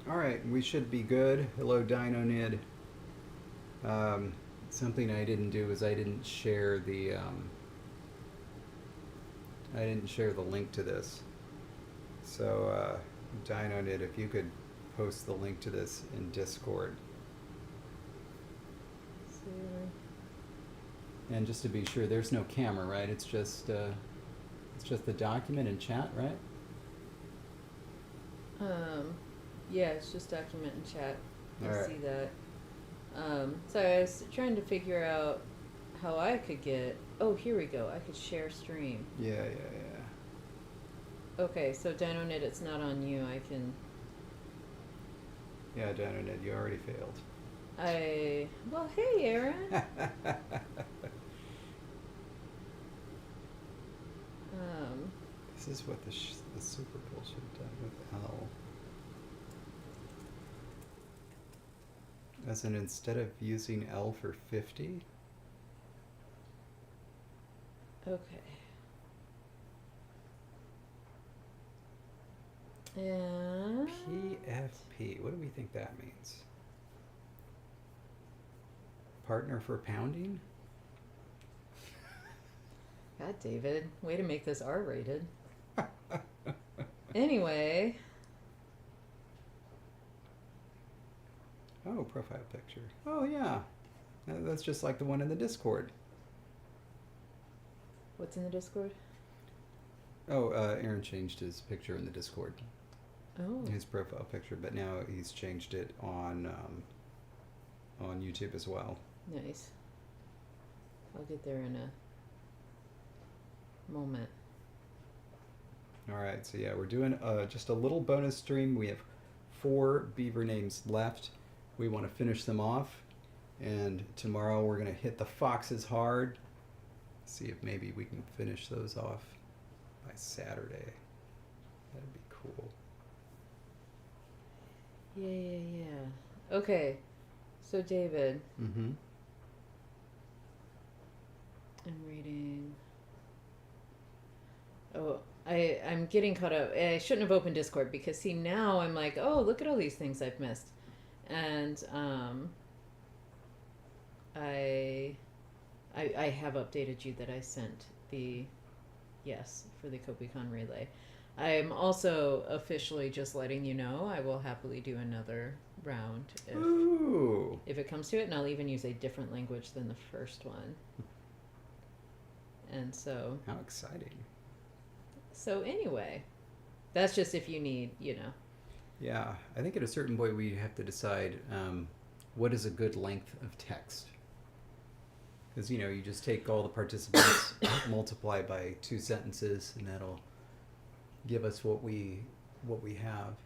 All right, we should be good. Hello, DinoNid. Something I didn't do is I didn't share the link to this. So, DinoNid, if you could post the link to this in Discord, See. and just to be sure, there's no camera, right? It's just the document and chat, right? Yeah, it's just document and chat. All I right. see that. So I was trying to figure out how I could get. Oh, here we go. I could share stream. Yeah, yeah, Okay, so DinoNet, it's not on you. I can. yeah. Yeah, DinoNid, you already failed. Well, hey, Aaron. Um. This is what the Super Bowl should have done with L. As in, instead of using L for 50, Okay. And. PFP. What do we think that means? Partner for pounding? God, David, way to make this R-rated. Anyway. Oh, profile picture. Oh, yeah. That's just like the one in the Discord. What's in the Discord? Oh, Aaron changed his picture in the Discord, Oh. his profile picture, but now he's changed it on YouTube as well. Nice. I'll get there in a moment. All right, so yeah, we're doing just a little bonus stream. We have 4 beaver names left. We want to finish them off, and tomorrow we're going to hit the foxes hard. See if maybe we can finish those off by Saturday. That'd be cool. Yeah. Okay. So, David, Mm-hmm. I'm reading. Oh, I'm getting caught up. I shouldn't have opened Discord because, see, now I'm like, oh, look at all these things I've missed. And I have updated you that I sent the yes for the KopiCon relay. I'm also officially just letting you know I will happily do another round Ooh. if it comes to it, and I'll even use a different language than the first one. And How exciting. so anyway, that's just if you need, Yeah, I think at a certain point we have to decide what is a good length of text. Because, you just take all the participants, multiply by 2 sentences, and that'll give us what we have.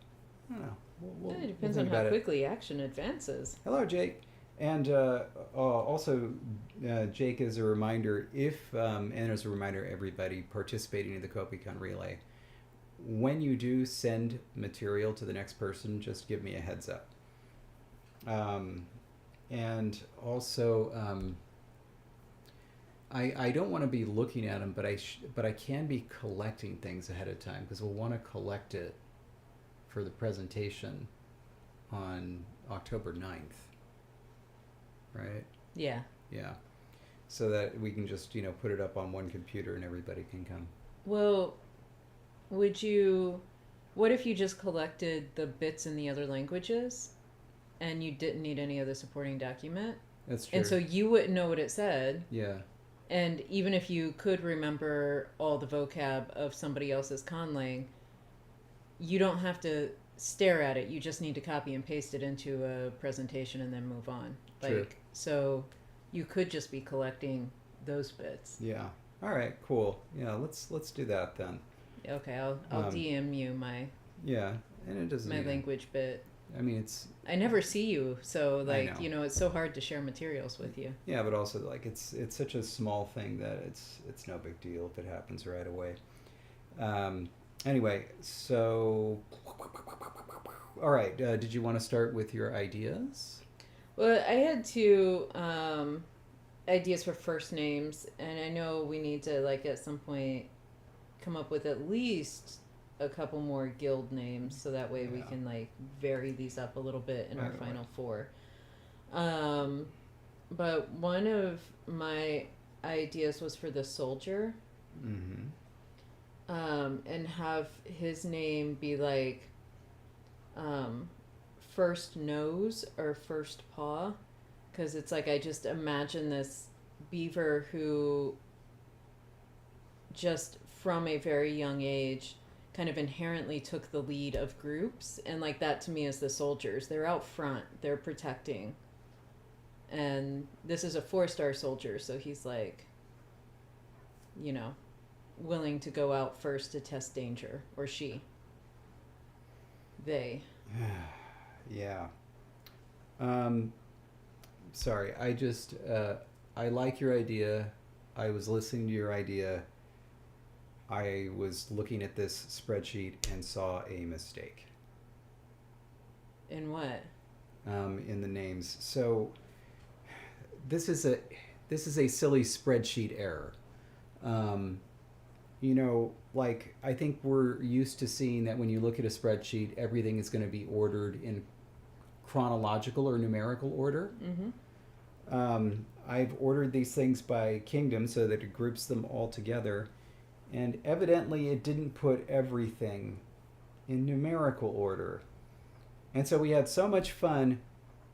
I don't know. It depends on how quickly action advances. Hello, Jake. And also, Jake, as a reminder, and as a reminder, everybody participating in the KopiCon relay, when you do send material to the next person, just give me a heads up. And also, I don't want to be looking at them, but I can be collecting things ahead of time because we'll want to collect it for the presentation on October 9th. Right? Yeah. Yeah. So that we can just, put it up on one computer and everybody can come. Well, what if you just collected the bits in the other languages and you didn't need any other supporting document? That's true. And so you wouldn't know what it said. Yeah. And even if you could remember all the vocab of somebody else's conlang, you don't have to stare at it. You just need to copy and paste it into a presentation and then move on. True. So you could just be collecting those bits. Yeah. All right, cool. Yeah, let's do that then. Okay, I'll DM you my Yeah, and it doesn't my language bit. I mean, it's I never see you, so I know. it's so hard to share materials with you. Yeah, but also it's such a small thing that it's no big deal if it happens right away. Anyway, so all right, did you want to start with your ideas? Well, I had 2 ideas for first names, and I know we need to at some point come up with at least a couple more guild names so that way we Yeah. can like vary these up a little bit in our Right, right. final four. Um, but one of my ideas was for the soldier, Mm-hmm. and have his name be like um, first nose or first paw, because it's like I just imagine this beaver who just from a very young age kind of inherently took the lead of groups, and like that to me is the soldiers. They're out front, they're protecting, and this is a 4-star soldier, so he's like, you know, willing to go out first to test danger, or she, they. Yeah. Um, sorry, I like your idea. I was listening to your idea. I was looking at this spreadsheet and saw a mistake In what? in the names. So this is a this is a silly spreadsheet error. Um, like I think we're used to seeing that when you look at a spreadsheet, everything is going to be ordered in chronological or numerical order. Mm-hmm. I've ordered these things by kingdom so that it groups them all together, and evidently it didn't put everything in numerical order. And so we had so much fun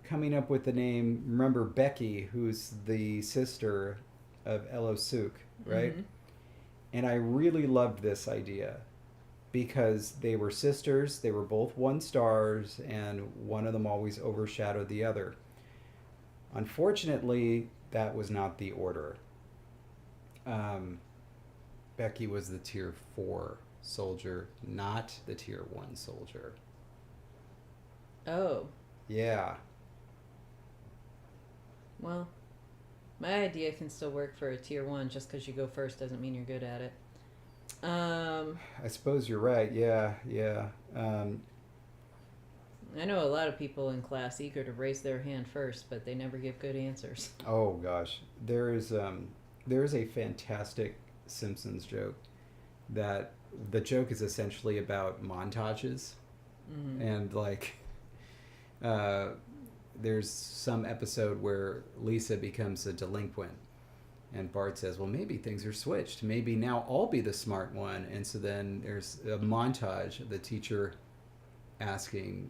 coming up with the name. Remember Becky, who's the sister of Elosuk, right? Mm-hmm. And I really loved this idea because they were sisters, they were both 1 stars, and one of them always overshadowed the other. Unfortunately, that was not the order. Um, Becky was the tier 4 soldier, not the tier 1 soldier. Oh, Yeah. well, my idea can still work for a tier 1. Just because you go first doesn't mean you're good at it. I suppose you're right. Yeah, yeah. I know a lot of people in class eager to raise their hand first, but they never give good answers. Oh gosh, there is a fantastic Simpsons joke that the joke is essentially about montages Mm-hmm. and like uh, there's some episode where Lisa becomes a delinquent and Bart says, well, maybe things are switched. Maybe now I'll be the smart one. And so then there's a montage of the teacher asking,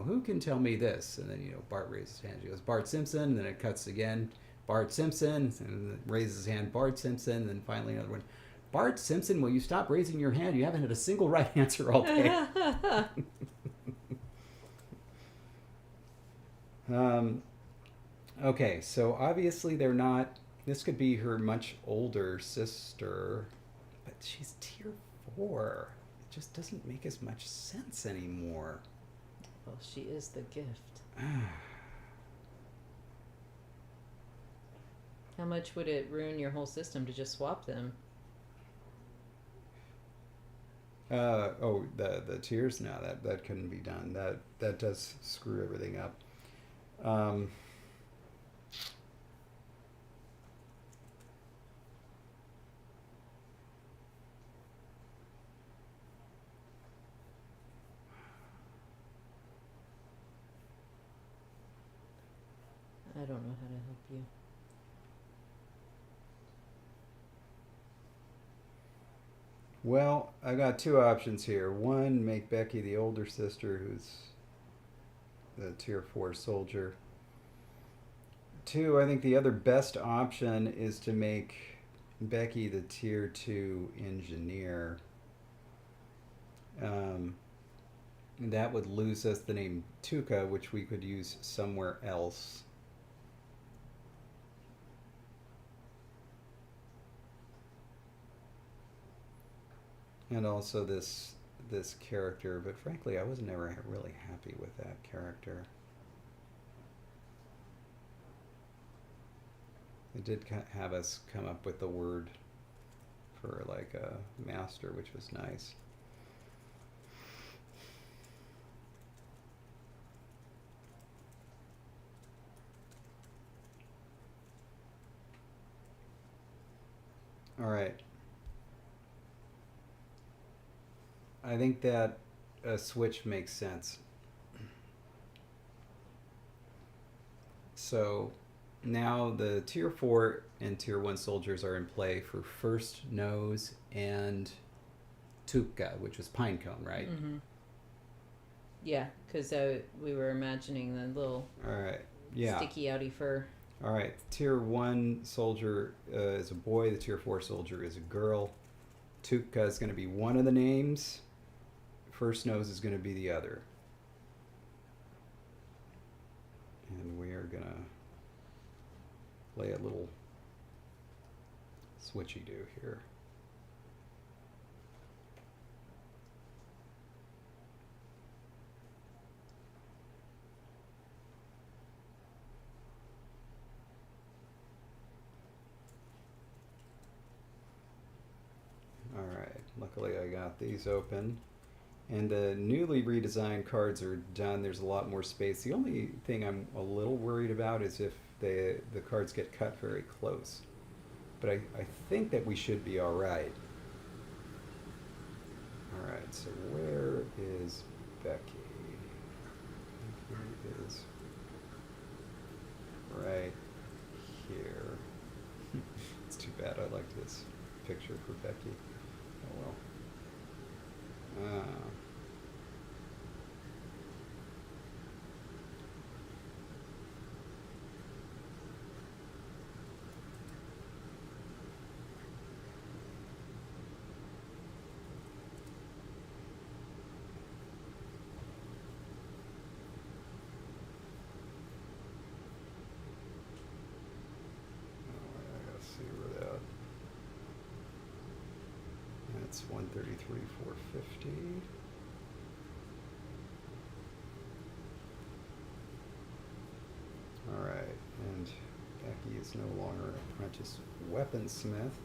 who can tell me this? And then, Bart raises his hand. He goes, Bart Simpson. And then it cuts again, Bart Simpson. And raises his hand, Bart Simpson. And then finally another one, Bart Simpson, will you stop raising your hand? You haven't had a single right answer all day. Okay, so obviously they're not. This could be her much older sister, but she's tier 4. It just doesn't make as much sense anymore. Well, she is the gift. How much would it ruin your whole system to just swap them? The tiers? No, that couldn't be done. That does screw everything up. Um, I don't know how to help you. well, I got 2 options here. One, make Becky the older sister, who's the tier 4 soldier. 2, I think the other best option is to make Becky the tier 2 engineer. And that would lose us the name Tuca, which we could use somewhere else. And also this character, but frankly, I was never really happy with that character. It did have us come up with the word for like a master, which was nice. All right. I think that a switch makes sense. So now the tier 4 and tier 1 soldiers are in play for first nose and tuka, which was pine cone, right? Mm-hmm. Yeah, because we were imagining the little All right. Yeah. sticky outy fur. All right. Tier 1 soldier is a boy, the tier 4 soldier is a girl. Tuka is going to be one of the names. First nose is going to be the other. And we are going to play a little switchy do here. All right, luckily I got these open. And the newly redesigned cards are done. There's a lot more space. The only thing I'm a little worried about is if the cards get cut very close. But I think that we should be all right. All right, so where is Becky? Becky is right here. It's too bad I liked this picture for Becky. Oh well. I gotta see where that. That's 133, 450. All right, and Becky is no longer an apprentice weaponsmith.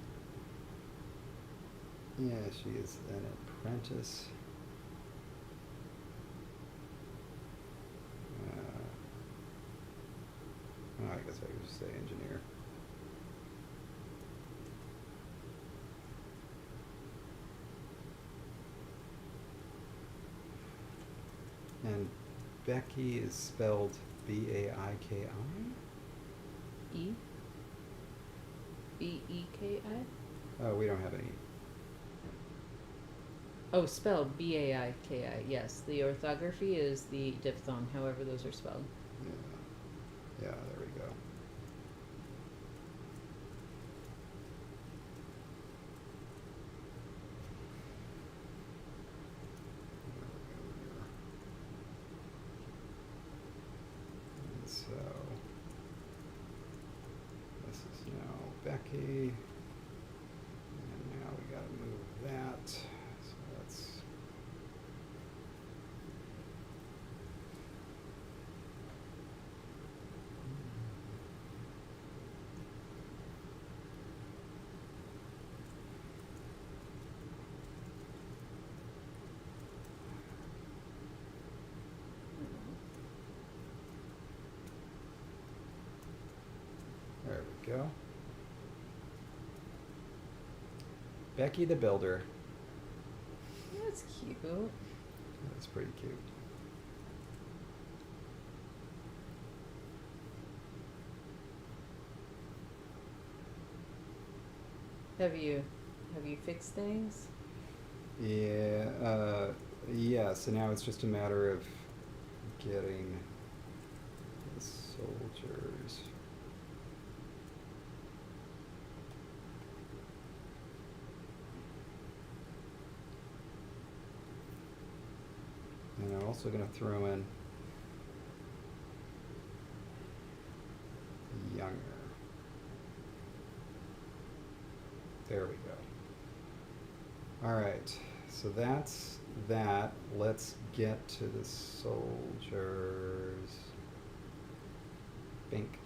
Yeah, she is an apprentice. I guess I could just say engineer. And Becky is spelled Baiki? E? Beeki? Oh, we don't have any. Oh, spelled Baiki. Yes, the orthography is the diphthong. However, those are spelled. Yeah, there we go. And so this is now Becky, and now we got to move that. So that's there we go. Becky the Builder. That's cute. That's pretty cute. Have you fixed things? Yeah, yeah, so now it's just a matter of getting the soldiers. And I'm also going to throw in younger. There we go. All right, so that's that. Let's get to the soldiers. Bink.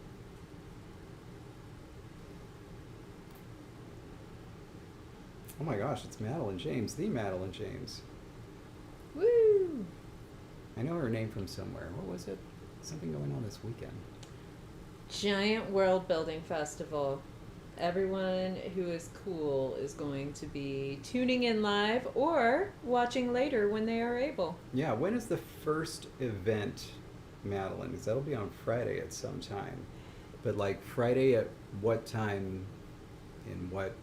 Oh my gosh, it's Madeline James, the Madeline James. Woo! I know her name from somewhere. What was it? Something going on this weekend. Giant World Building Festival Everyone who is cool is going to be tuning in live or watching later when they are able. Yeah, when is the first event, Madeline? Because that'll be on Friday at some time. But like Friday at what time, in what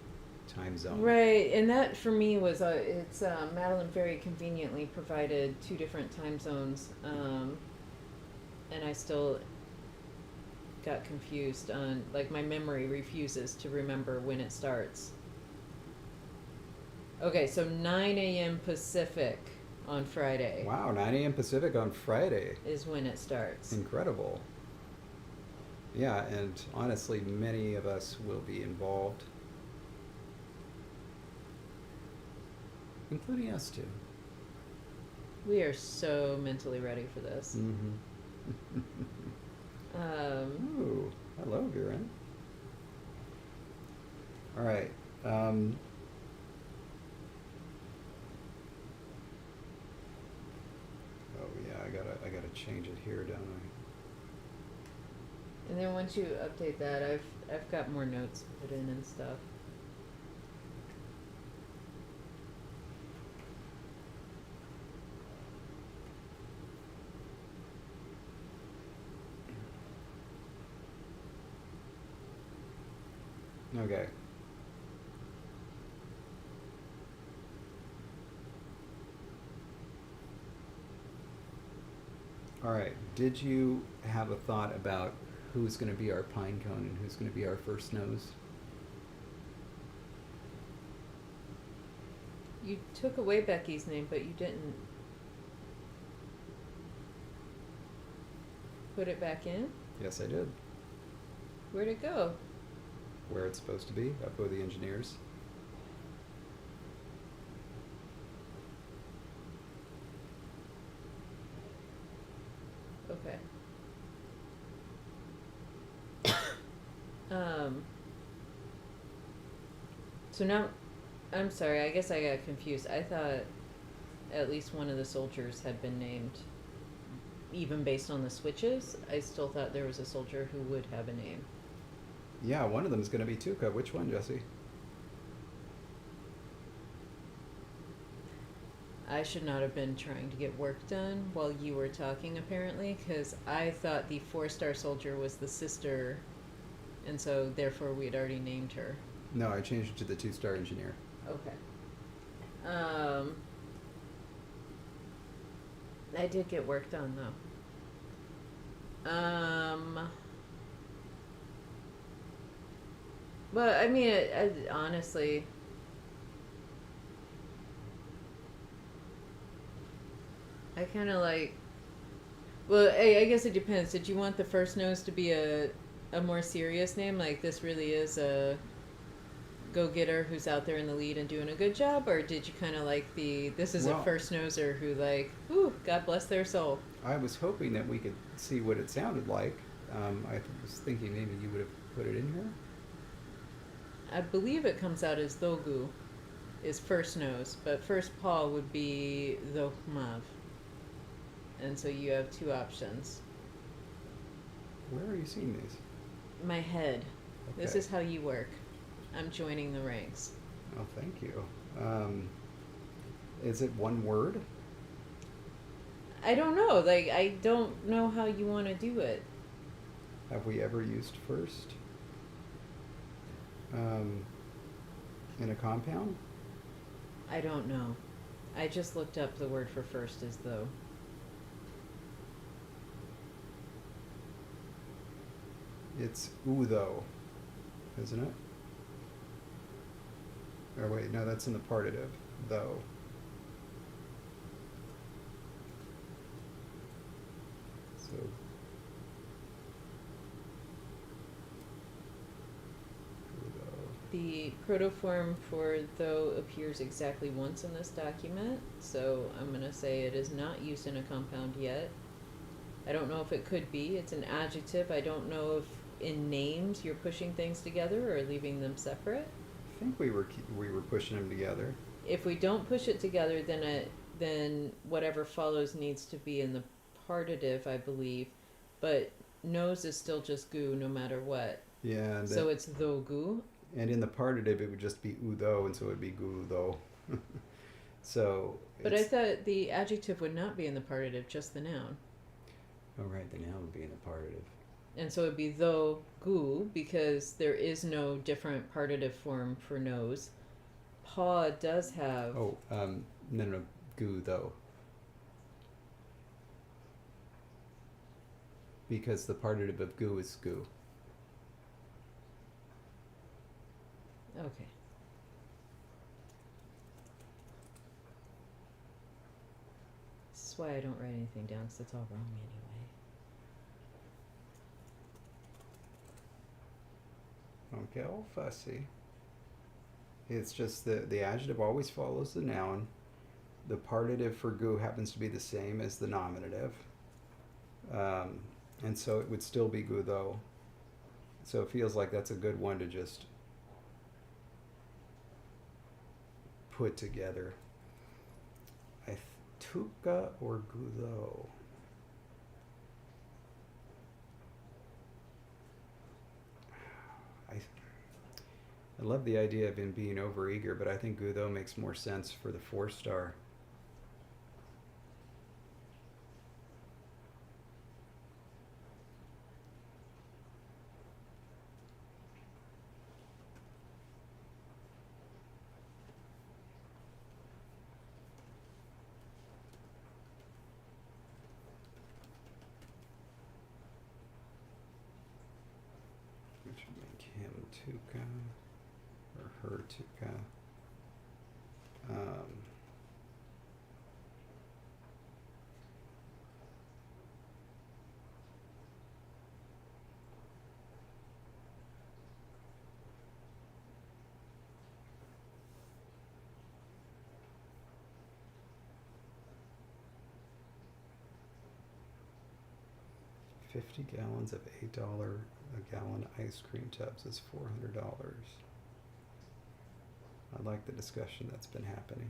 time zone? Right, and that for me was it's Madeline very conveniently provided two different time zones, and I still got confused on, like, my memory refuses to remember when it starts. Okay, so 9 a.m. Pacific on Friday Wow, 9 a.m. Pacific on Friday. is when it starts. Incredible. Yeah, and honestly, many of us will be involved, including us too. We are so mentally ready for this. Mm-hmm. Um, Ooh, hello, Viren. All right. Um, oh yeah, I gotta change it here, don't and then once you update that, I've got more notes to put in and stuff. I? Okay. All right. Did you have a thought about who's going to be our pine cone and who's going to be our first nose? You took away Becky's name, but you didn't put it back in? Yes, I did. Where'd it go? Where it's supposed to be, up with the engineers. Okay. um, so now, I'm sorry, I guess I got confused. I thought at least one of the soldiers had been named, even based on the switches. I still thought there was a soldier who would have a name. Yeah, one of them is going to be Tuca. Which one, Jesse? I should not have been trying to get work done while you were talking, apparently, because I thought the 4-star soldier was the sister, and so therefore we had already named her. No, I changed it to the 2-star engineer. Okay. I did get work done, though. But, I mean, honestly, I kind of like. Well, I guess it depends. Did you want the first nose to be a more serious name, like this really is a go-getter who's out there in the lead and doing a good job, or did you kind of like this is Well, a first noser who, like, ooh, God bless their soul? I was hoping that we could see what it sounded like. I was thinking maybe you would have put it in here. I believe it comes out as Thogu is first nose, but first paw would be Thohmav. And so you have two options. Where are you seeing these? My head. This Okay. is how you work. I'm joining the ranks. Oh, thank you. Is it one word? I don't know. Like, I don't know how you want to do it. Have we ever used first? In a compound? I don't know. I just looked up the word for first as though. It's though, isn't it? Or wait, no, that's in the partitive, though. So, though. The protoform for though appears exactly once in this document, so I'm going to say it is not used in a compound yet. I don't know if it could be. It's an adjective. I don't know if in names you're pushing things together or leaving them separate. I think we were pushing them together. If we don't push it together, then whatever follows needs to be in the partitive, I believe. But nose is still just goo no matter what. Yeah. So it's though goo. And in the partitive, it would just be udo, and so it would be gudo. So But I it's, thought the adjective would not be in the partitive, just the noun. oh right, the noun would be in the partitive. And so it would be though gu, because there is no different partitive form for nose. Pa does have. Oh, no, gu though, because the partitive of gu is gu. Okay. This is why I don't write anything down, because it's all wrong anyway. Don't get all fussy. It's just the adjective always follows the noun. The partitive for gu happens to be the same as the nominative. And so it would still be gu though. So it feels like that's a good one to just put together. Tuka or gudo? I love the idea of him being overeager, but I think gudo makes more sense for the 4-star. Which would make him tuka or her tuka. $50 of $8 a gallon ice cream tubs is $400. I like the discussion that's been happening.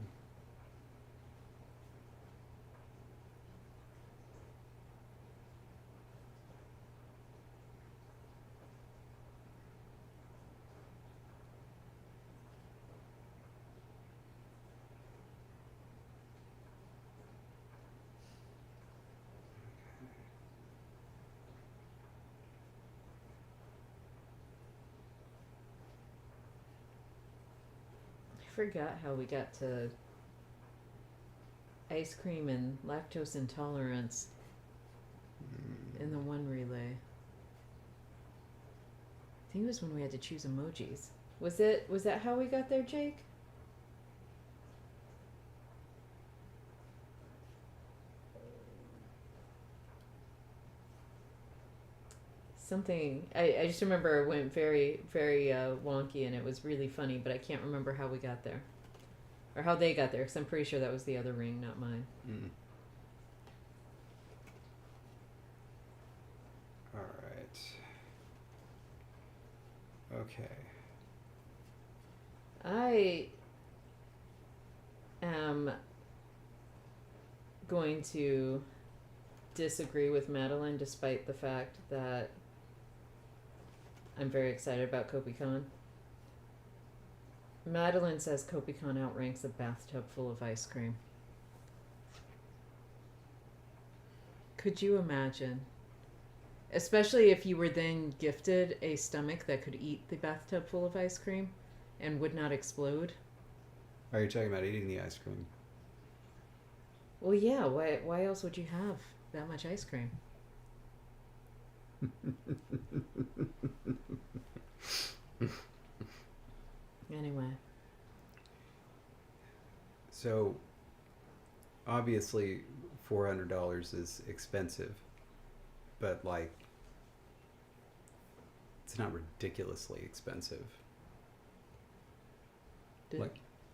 I forgot how we got to ice cream and lactose intolerance in the one relay. I think it was when we had to choose emojis. Was that how we got there, Jake? Something I just remember it went very, very wonky, and it was really funny, but I can't remember how we got there. Or how they got there, because I'm pretty sure that was the other ring, not mine. All right. Okay. I am going to disagree with Madeline, despite the fact that I'm very excited about KopiCon. Madeline says KopiCon outranks a bathtub full of ice cream. Could you imagine? Especially if you were then gifted a stomach that could eat the bathtub full of ice cream and would not explode. Are you talking about eating the ice cream? Well, yeah, why else would you have that much ice cream? Anyway. So, obviously, $400 is expensive, but like, it's not ridiculously expensive.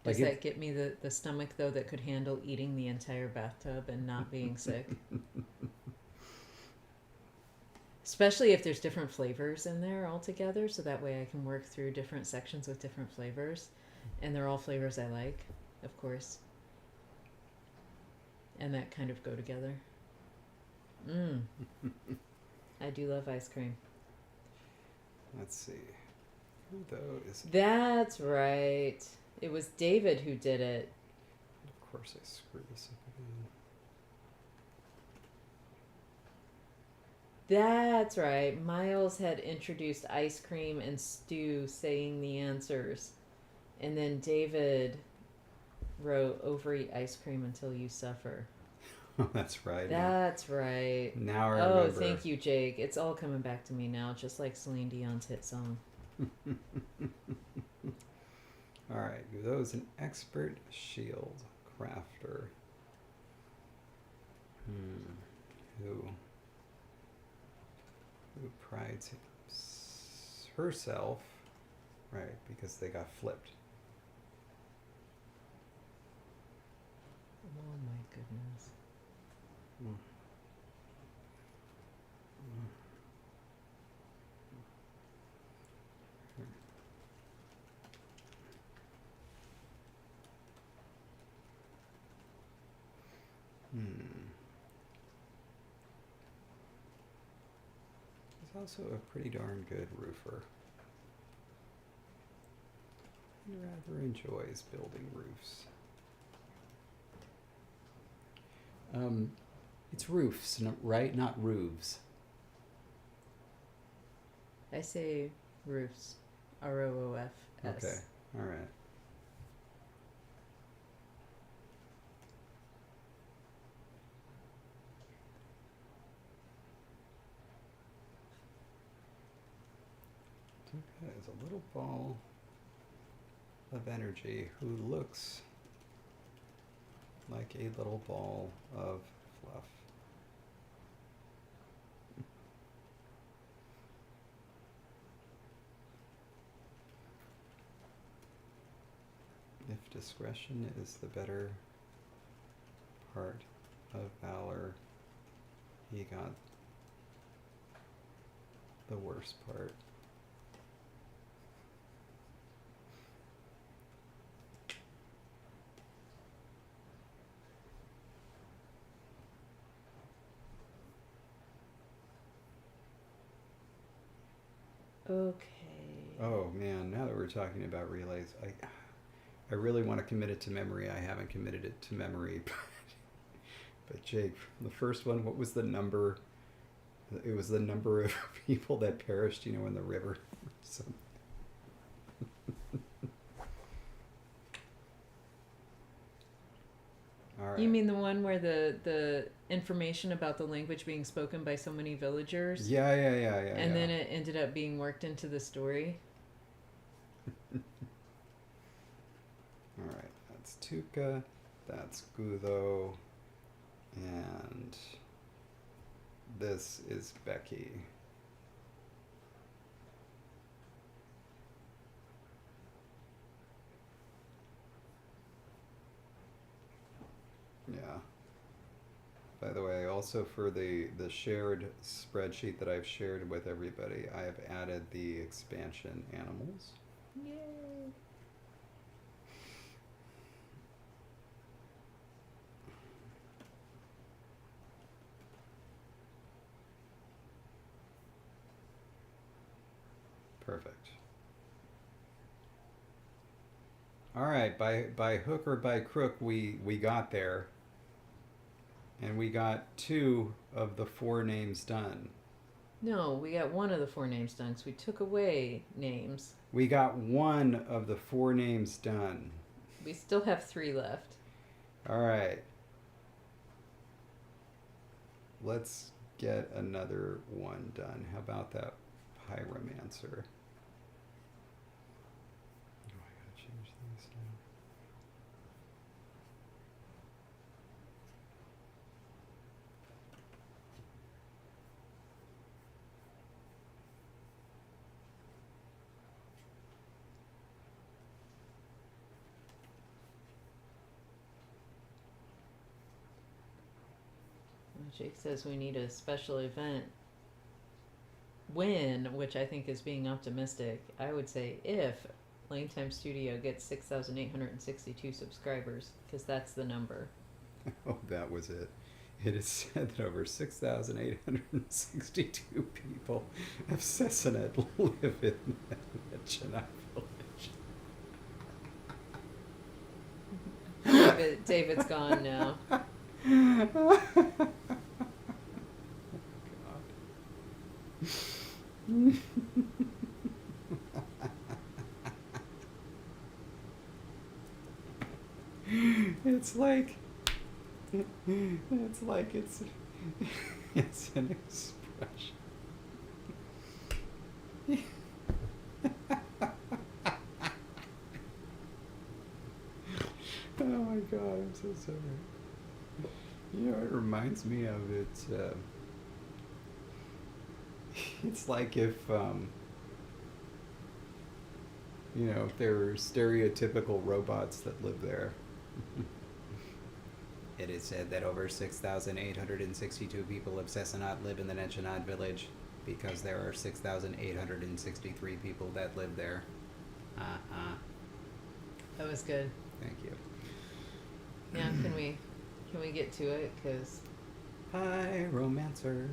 Does that get me the stomach, though, that could handle eating the entire bathtub and not being sick? Especially if there's different flavors in there altogether, so that way I can work through different sections with different flavors. And they're all flavors I like, of course. And that kind of go together. I do love ice cream. Let's see. Who though is? That's right. It was David who did it. Of course, I screw this up again. That's right. Miles had introduced ice cream and stew, saying the answers. And then David wrote, overeat ice cream until you suffer. Oh, that's right. That's right. Now I Oh, remember. thank you, Jake. It's all coming back to me now, just like Celine Dion's hit song. All right, Gudo is an expert shield crafter. Who prides herself, right? Because they got flipped. Oh my goodness. He's also a pretty darn good roofer. He rather enjoys building roofs. It's roofs, right? Not roofs. I say roofs. ROOFS. Okay, all right. Tuka is a little ball of energy who looks like a little ball of fluff. If discretion is the better part of valor, he got the worst part. Okay. Oh man, now that we're talking about relays, I really want to commit it to memory. I haven't committed it to memory. But Jake, the first one, what was the number? It was the number of people that perished, in the river. All right. You mean the one where the information about the language being spoken by so many villagers? Yeah. And then it ended up being worked into the story? All right, that's Tuka, that's Gudo, and this is Becky. Yeah. By the way, also for the shared spreadsheet that I've shared with everybody, I have added the expansion animals. Yay. Perfect. All right, by hook or by crook, we got there. And we got 2 of the 4 names done. No, we got one of the 4 names done because we took away names. We got 1 of the 4 names done. We still have 3 left. All right. Let's get another one done. How about that pyromancer? Oh, I gotta change these now. Jake says we need a special event when, which I think is being optimistic. I would say if LangTime Studio gets 6,862 subscribers, because that's the number. Oh, that was it. It is said that over 6,862 people of Sassanet live in the Chennai village. David's gone now. Oh, God. It's like it's an expression. Oh my God, I'm so sorry. You know, it reminds me of it. It's like if you know, if there were stereotypical robots that live there. It is said that over 6,862 people of Sassanat live in the Nechanad village because there are 6,863 people that live there. That was good. Thank you. Yeah, can we get to it? Cause Pyromancer,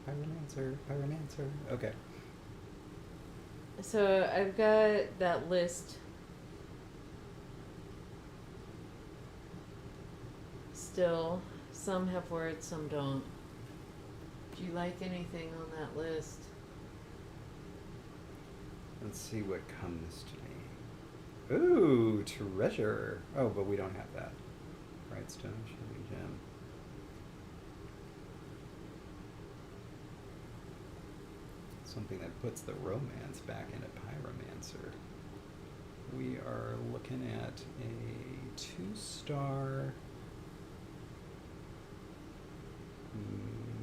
pyromancer, pyromancer. Okay. so I've got that list still. Some have words, some don't. Do you like anything on that list? Let's see what comes to me. Ooh, treasure. Oh, but we don't have that. Right stone, shiny gem. Something that puts the romance back into pyromancer. We are looking at a 2-star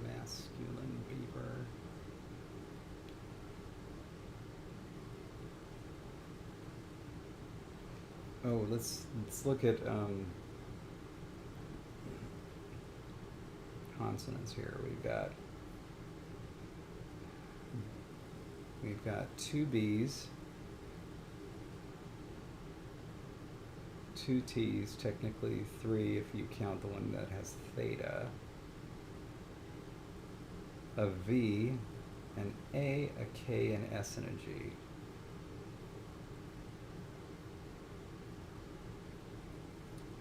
masculine beaver. Oh, let's look at consonants here. We've got 2 B's, 2 T's, technically 3 if you count the one that has theta, a V, an A, a K, an S, and a G.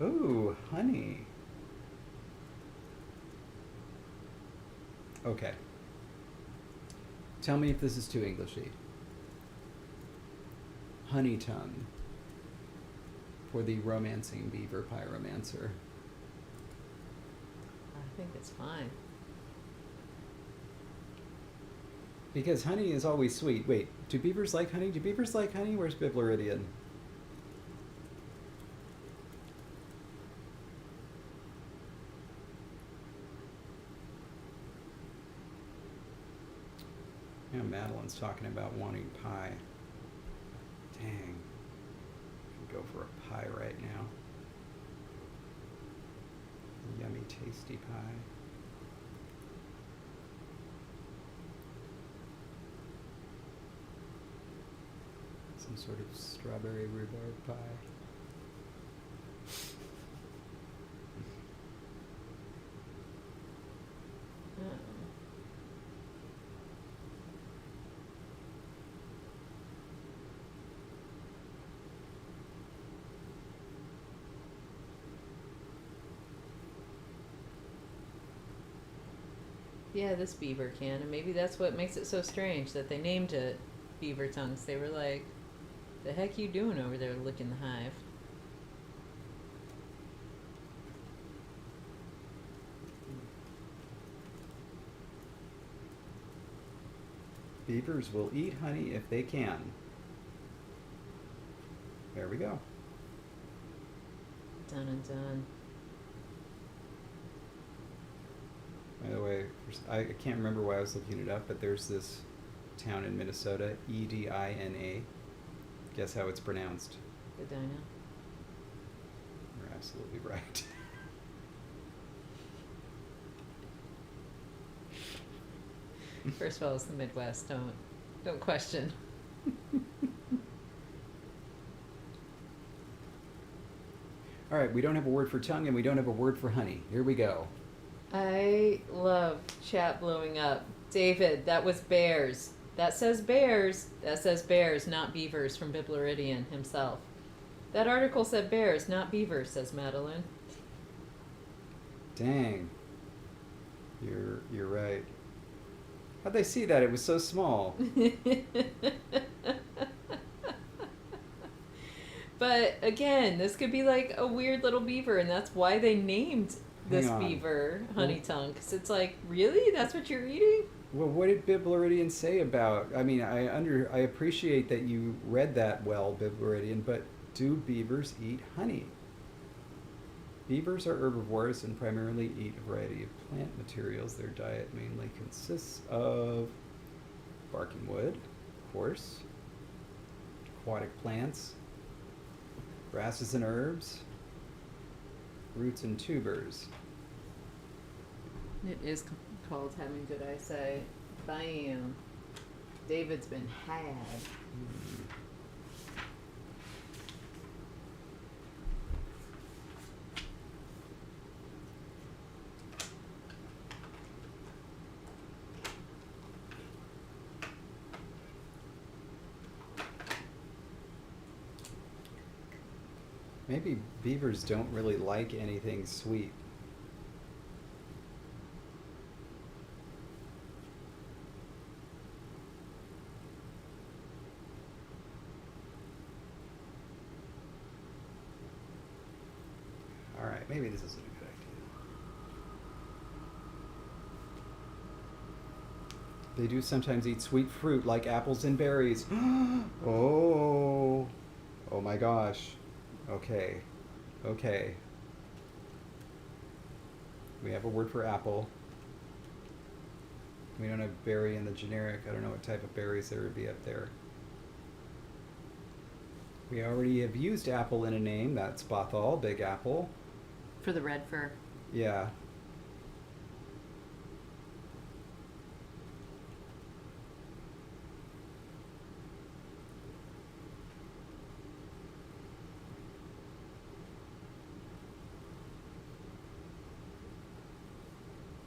Ooh, honey. Okay. Tell me if this is too Englishy. Honey tongue for the romancing beaver pyromancer. I think it's fine. Because honey is always sweet. Wait, do beavers like honey? Do beavers like honey? Where's Biblaridian? Yeah, Madeline's talking about wanting pie. Dang. Could go for a pie right now. Yummy, tasty pie. Some sort of strawberry rhubarb pie. Yeah, this beaver can, and maybe that's what makes it so strange that they named it beaver tongues. They were like, the heck you doing over there licking the hive? Beavers will eat honey if they can. There we go. Done and done. By the way, I can't remember why I was looking it up, but there's this town in Minnesota, Edina. Guess how it's pronounced? Edina. You're absolutely right. First of all, it's the Midwest. Don't question. All right, we don't have a word for tongue and we don't have a word for honey. Here we go. I love chat blowing up. David, that was bears. That says bears. That says bears, not beavers, from Biblaridian himself. That article said bears, not beavers, says Madeline. Dang. You're right. How'd they see that? It was so small. But again, this could be like a weird little beaver, and that's why they named this Hang on. beaver Honey Tongue. Because it's like, really? That's what you're eating? Well, what did Biblaridian say about? I mean, I appreciate that you read that well, Biblaridian, but do beavers eat honey? Beavers are herbivores and primarily eat a variety of plant materials. Their diet mainly consists of barking wood, of course, aquatic plants, grasses and herbs, roots and tubers. It is called having good eyesight. Bam. David's been had. Maybe beavers don't really like anything sweet. Alright, maybe this isn't a good idea. They do sometimes eat sweet fruit like apples and berries. Oh my gosh. Okay. We have a word for apple. We don't have berry in the generic. I don't know what type of berries there would be up there. We already have used apple in a name. That's Bothall, Big Apple. For the red fur. Yeah.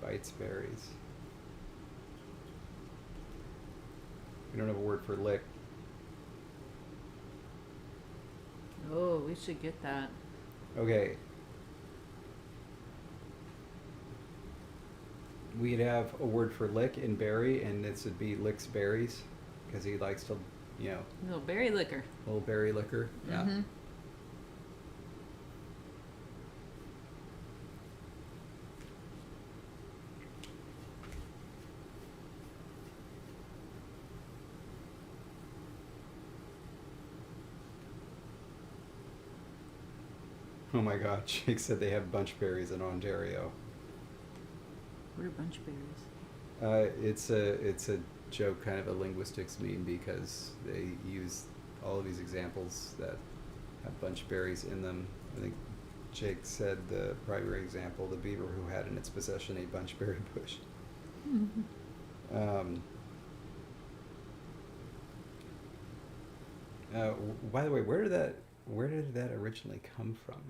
Bites berries. We don't have a word for lick. Oh, we should get that. Okay. We'd have a word for lick in berry, and this would be licks berries, because he likes to, No, berry liquor. little berry liquor. Yeah. Mm-hmm. Oh my God, Jake said they have bunch berries in Ontario. What are bunch berries? It's a joke, kind of a linguistics meme, because they use all of these examples that have bunch berries in them. I think Jake said the primary example, the beaver who had in its possession a bunchberry bush. By the way, where did that originally come from?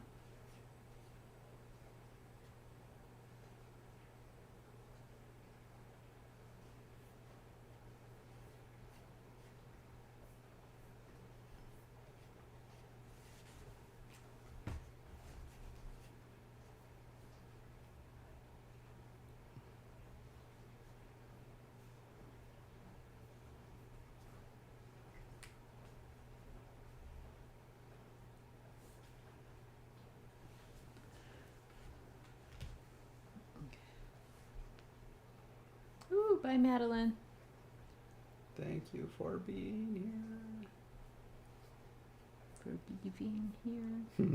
Ooh, bye, Madeline. Thank you for being here. For being here.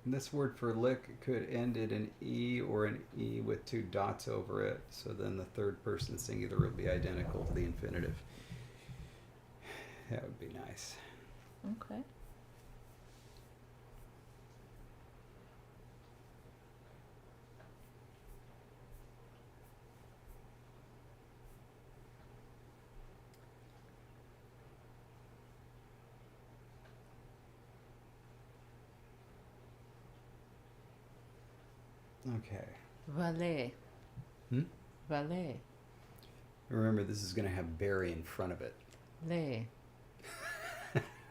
This word for lick could end in an E or an E with two dots over it, so then the third person singular would be identical to the infinitive. That would be nice. Okay. Okay. Valet. Hmm? Valet. Remember, this is going to have berry in front of it. Lay.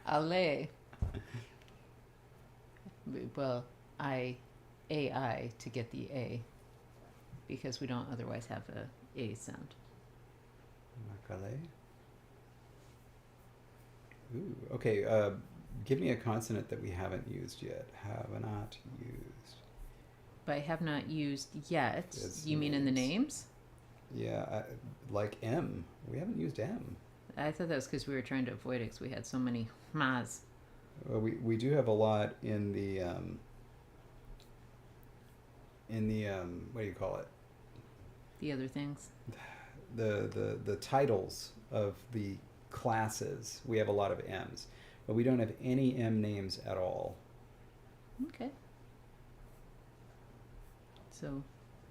Alley. Well, AI to get the A, because we don't otherwise have a sound. Macale. Ooh, okay. Give me a consonant that we haven't used yet. Have not used. But I have not used yet. It's You mean in the names. names? Yeah, like M. We haven't used M. I thought that was because we were trying to avoid it because we had so many mas. Well, we do have a lot in the what do you call it? The other things. The titles of the classes. We have a lot of M's, but we don't have any M names at all. Okay. So,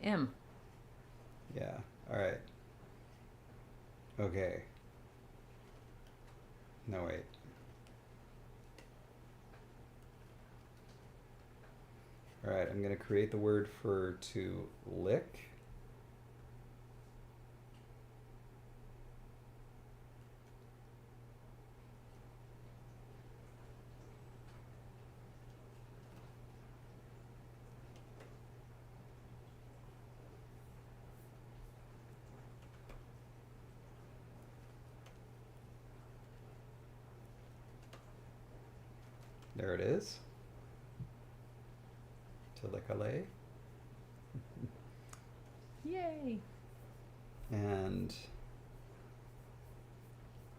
M. Yeah. All right. Okay. No, wait. All right, I'm going to create the word for to lick. There it is. Tilikale. Yay. And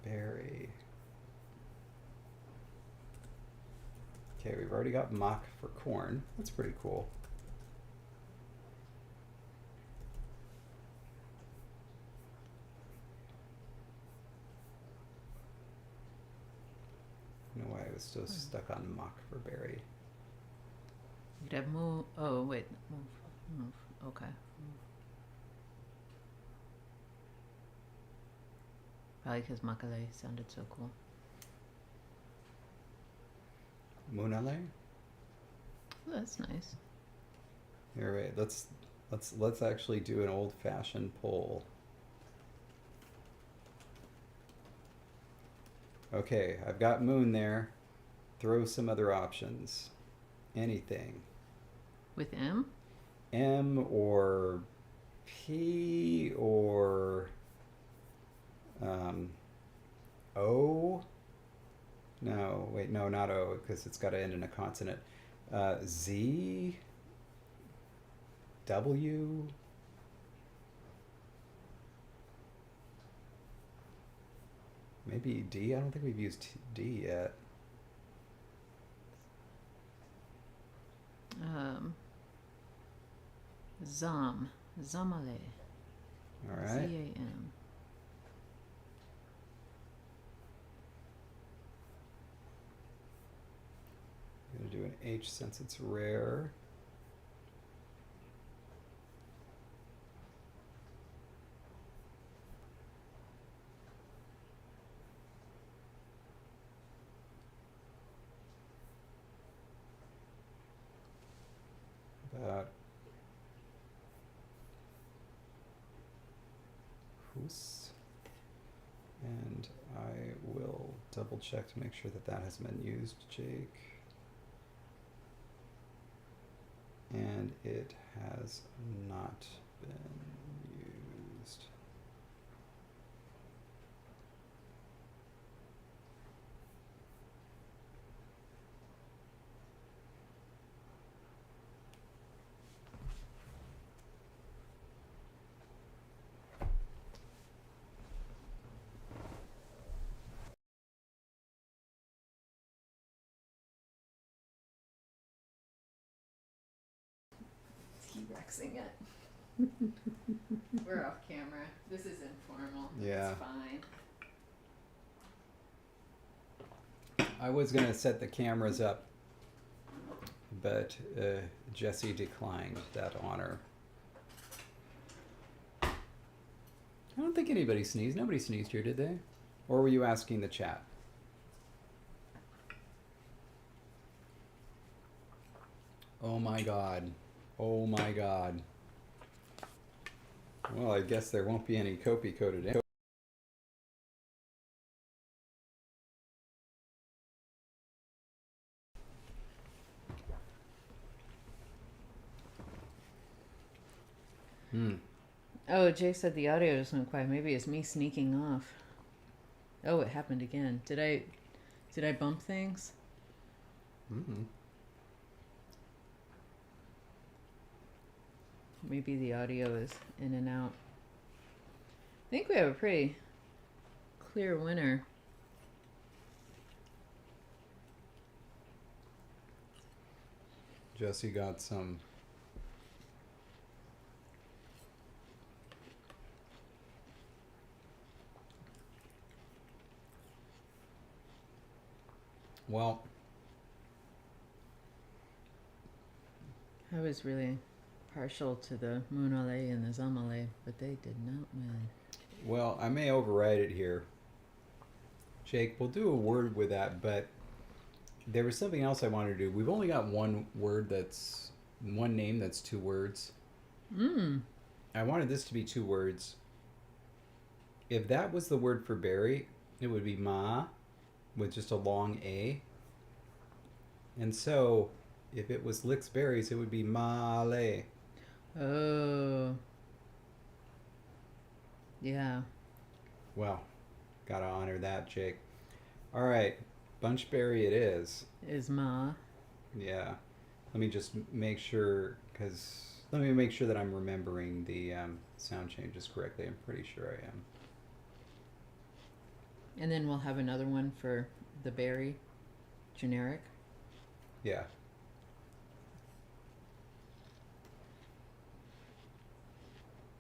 berry. Okay, we've already got mock for corn. That's pretty cool. I don't know why I was still stuck on mock for berry. You could have move. Oh, wait. Move. Okay. Probably because Makale sounded so cool. Munale? Oh, that's nice. Here, wait. Let's actually do an old-fashioned poll. Okay, I've got moon there. Throw some other options. Anything. With M? M or P or O. No, wait, no, not O, because it's got to end in a consonant. Z. W. Maybe D. I don't think we've used D yet. Zam. Zamale. All right. Z-A-M. I'm going to do an H since it's rare. About Hus. And I will double check to make sure that that has been used, Jake. And it has not been used. T-Rexing it. We're off camera. This is informal. Yeah. It's fine. I was going to set the cameras up, but Jesse declined that honor. I don't think anybody sneezed. Nobody sneezed here, did they? Or were you asking the chat? Oh my God. Oh my god. Well, I guess there won't be any Kopi coated in. Hmm. Oh, Jake said the audio just went quiet. Maybe it's me sneaking off. Oh, it happened again. Did I bump things? Mm-hmm. Maybe the audio is in and out. I think we have a pretty clear winner. Jesse got some. Well, I was really partial to the Munale and the Zamale, but they did not win. well, I may override it here. Jake, we'll do a word with that, but there was something else I wanted to do. We've only got one word that's one name that's two words. I wanted this to be two words. If that was the word for berry, it would be ma with just a long A. And so, if it was licks berries, it would be male. Oh. Yeah. Well, gotta honor that, Jake. All right, bunchberry it is. Is Ma. Yeah. Let me just make sure, because let me make sure that I'm remembering the sound changes correctly. I'm pretty sure I am. And then we'll have another one for the berry generic. Yeah.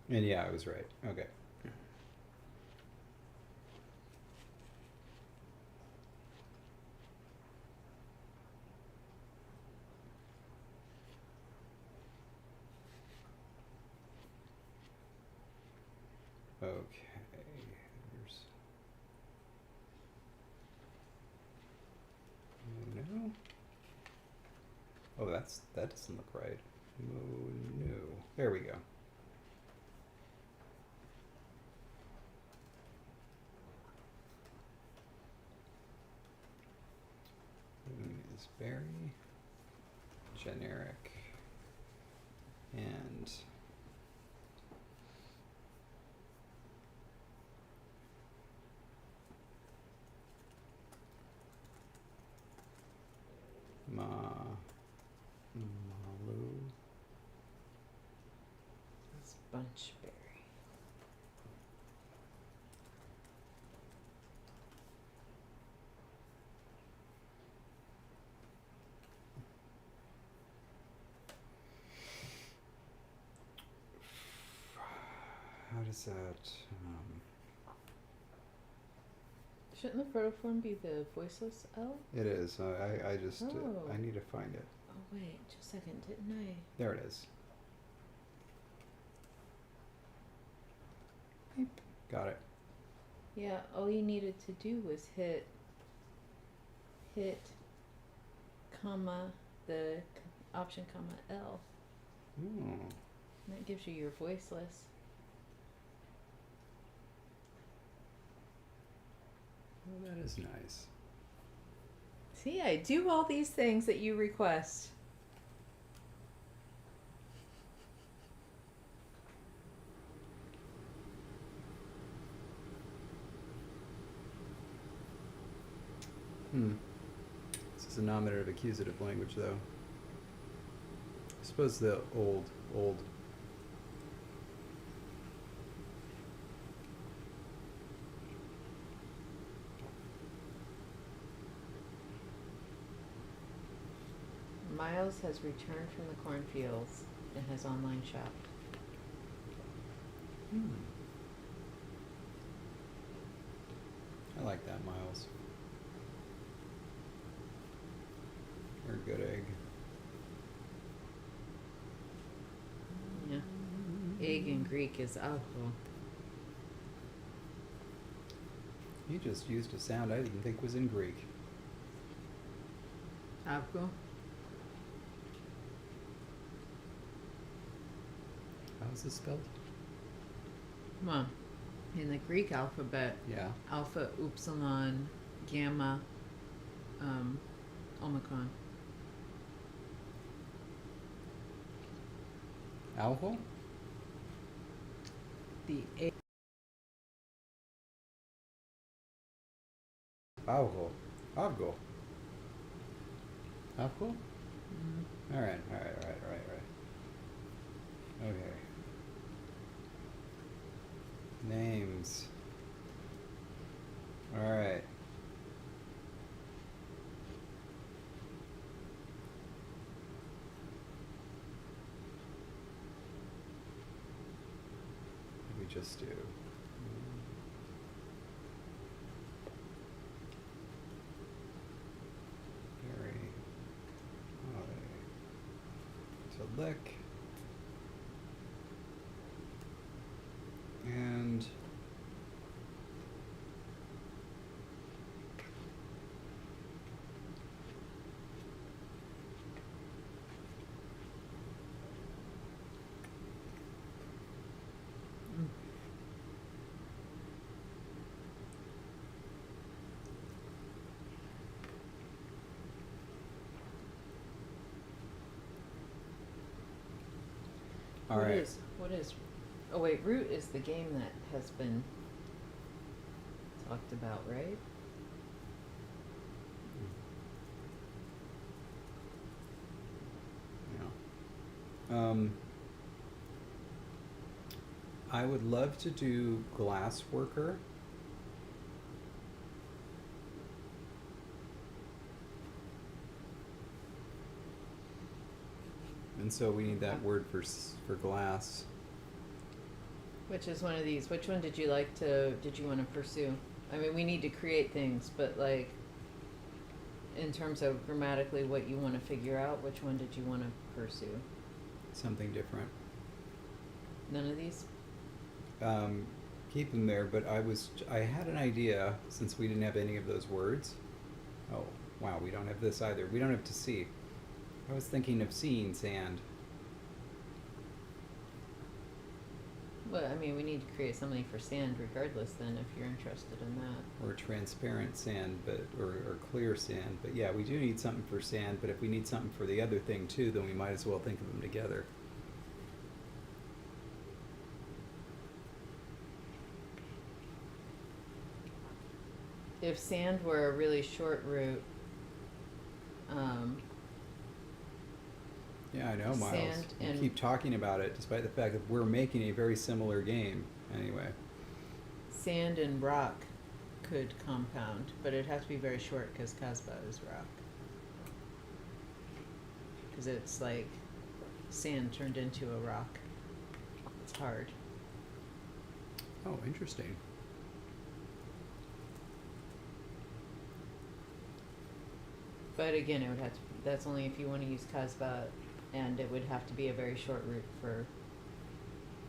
And yeah, I was right. Okay. Okay. Here's. No. Oh, that doesn't look right. Oh, no. There we go. Is berry generic and malu. It's bunchberry. How does that? Shouldn't the protoform be the voiceless L? It is. I just Oh. I need to find it. Oh wait, just a second, didn't I? There it is. Beep. Got it. Yeah, all you needed to do was hit, comma, the option, comma, L. Hmm. And that gives you your voiceless. Well, that is nice. See, I do all these things that you request. This is a nominative accusative language, though. I suppose the old Miles has returned from the cornfields and has online shopped. I like that, Miles. You're a good egg. Yeah. Egg in Greek is alcohol. You just used a sound I didn't think was in Greek. Alcohol? How's this spelled? Well, in the Greek alphabet, Yeah. alpha, upsilon, gamma, omicron. Alpha? The A. Algo. Algo. Algo? Mm, All right. Okay. Names. All right. What did we just do? Very. To lick. And mm. all What right. is? What is? Oh wait, root is the game that has been talked about, right? Yeah. I would love to do glass worker. And so we need that word for glass. Which is one of these? Which one did you like to? Did you want to pursue? I mean, we need to create things, but like, in terms of grammatically, what you want to figure out, which one did you want to pursue? Something different. None of these. Keep them there, but I had an idea since we didn't have any of those words. Oh, wow, we don't have this either. We don't have to see. I was thinking of seeing sand. Well, I mean, we need to create something for sand, regardless. Then, if you're interested in that. Or transparent sand, or clear sand. But yeah, we do need something for sand, but if we need something for the other thing too, then we might as well think of them together. If sand were a really short route, Yeah, I know, Miles. Sand You and- keep talking about it, despite the fact that we're making a very similar game. Anyway. sand and rock could compound, but it'd have to be very short because Casbah is rock. Because it's like sand turned into a rock. It's hard. Oh, interesting. But again, it would have to. That's only if you want to use Casbah, and it would have to be a very short route for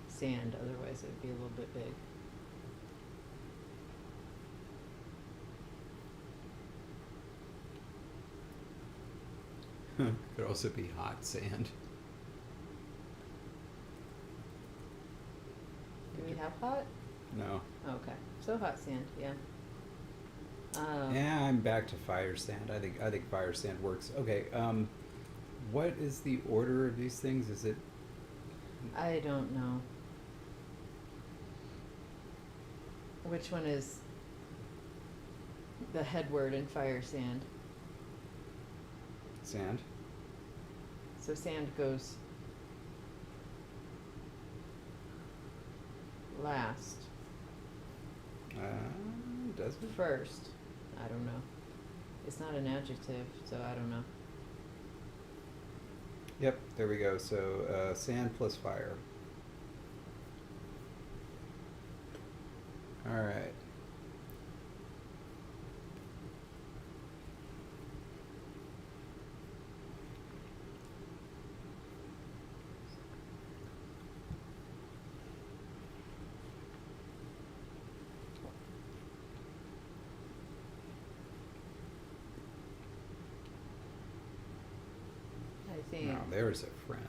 sand. Otherwise, it would be a little bit big. Could also be hot sand. Do we have hot? No. Okay, so hot sand, yeah. Yeah, I'm back to fire sand. I think fire sand works. Okay. What is the order of these things? Is it? I don't know. Which one is the head word in fire sand? Sand. So sand goes last, Does it? first. I don't know. It's not an adjective, so I don't know. Yep. There we go. So sand plus fire. All right. I think. Now there's a friend.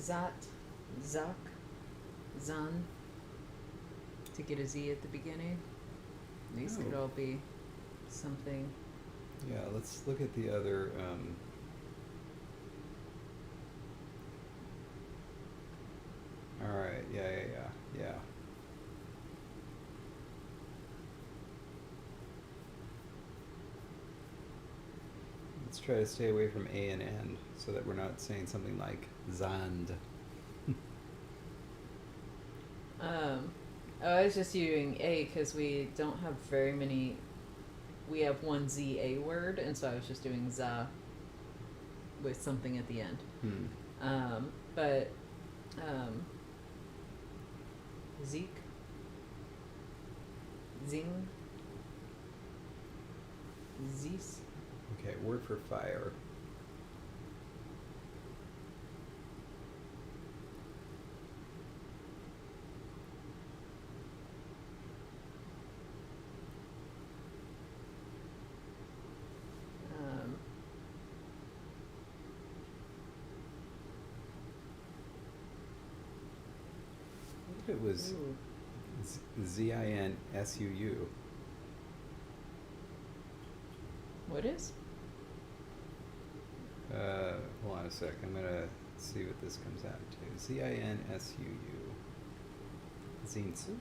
Zat, Zak, Zan, to get a Z at the beginning. These could all be something. Yeah, let's look at the other. All right. Yeah. Let's try to stay away from A and N so that we're not saying something like Zand. I was just using A because we don't have very many. We have one ZA word, and so I was just doing za with something at the end. But Zeke, Zing, Zees. Okay, word for fire. What if it was Zinsuu? What is? Hold on a sec. I'm gonna see what this comes out to. Zinsuu. Zinsu.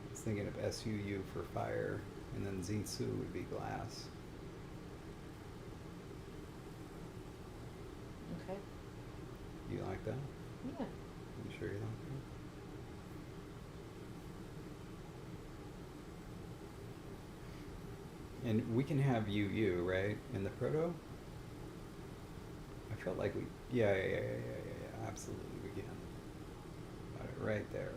I was thinking of SUU for fire, and then Zinsu would be glass. Okay. You like that? Yeah. You sure you like that? And we can have UU, right, in the proto? I felt like we... Yeah, absolutely we can. Got it right there.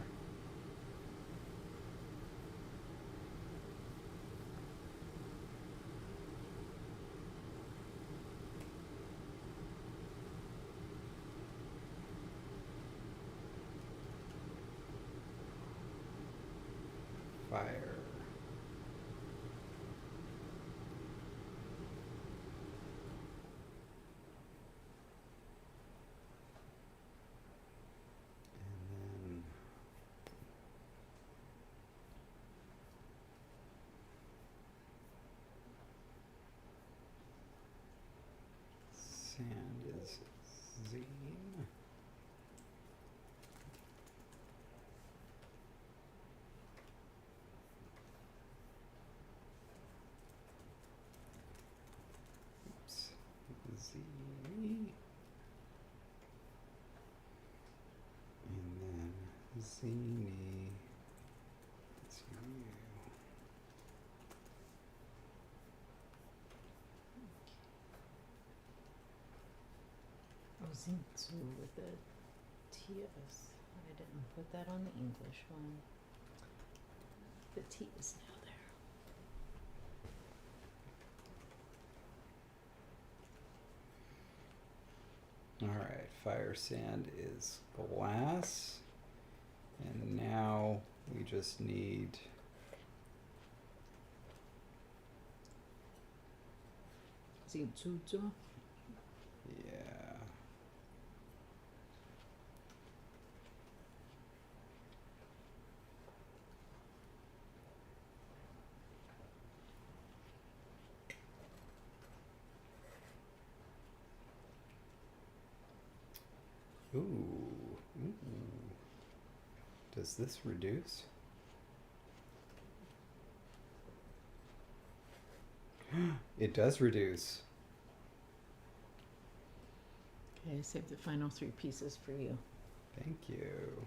Fire. And then sand is Z. Oops. Z. And then Zini. It's you. Oh, Zinsu with the TS. I didn't put that on the English one. The T is now there. All right, fire sand is glass. And now we just need Zinsu. yeah. Ooh. Does this reduce? It does reduce. Okay, I saved the final 3 pieces for you. Thank you.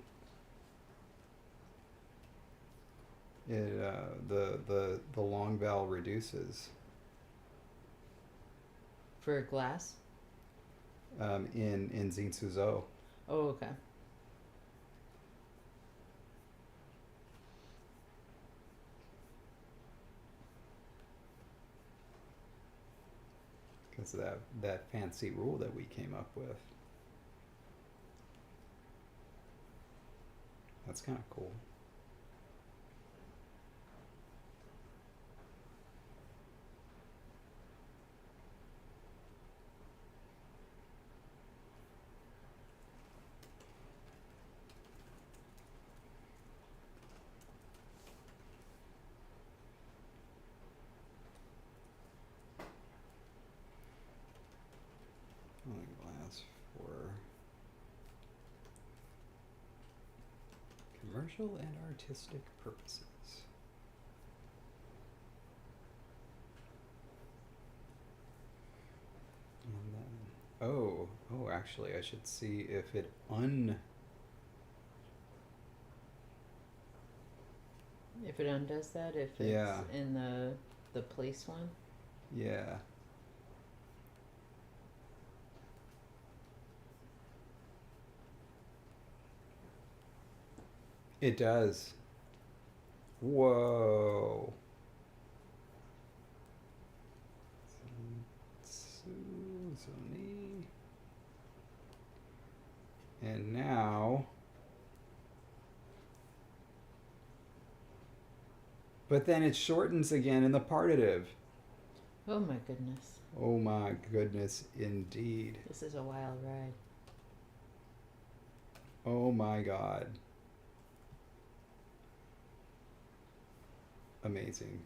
It the long vowel reduces. For glass? In Zinsuzo. Oh, okay. Because of that fancy rule that we came up with. That's kind of cool. commercial and artistic purposes. And then, oh, actually, I should see if it If it undoes that, if it's Yeah. in the place one. Yeah. It does. Whoa. Suzoni. And now. But then it shortens again in the partitive. Oh my goodness. Oh my goodness, indeed. This is a wild ride. Oh my god. Amazing.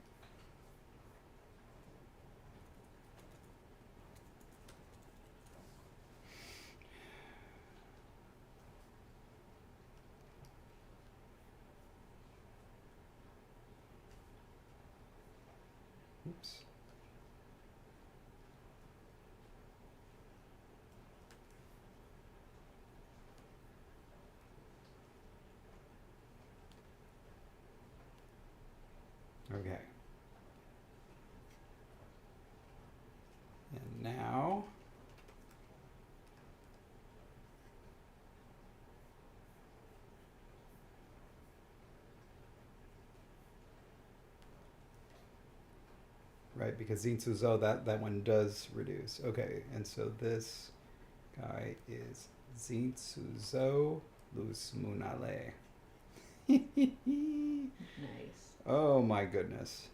Oops. Okay. And now right, because Zinsuzo, that one does reduce. Okay, and so this guy is Zinsuzo Luz Munale. Nice. Oh my goodness.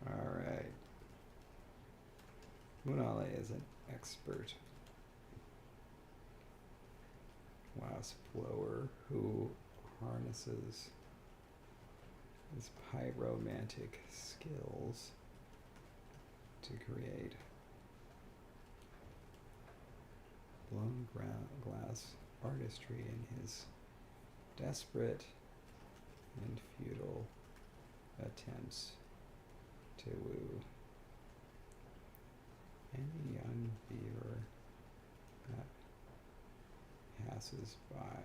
All right. Munale is an expert wasp blower who harnesses his pyromantic skills to create blown glass artistry in his desperate and futile attempts to woo any young beaver that passes by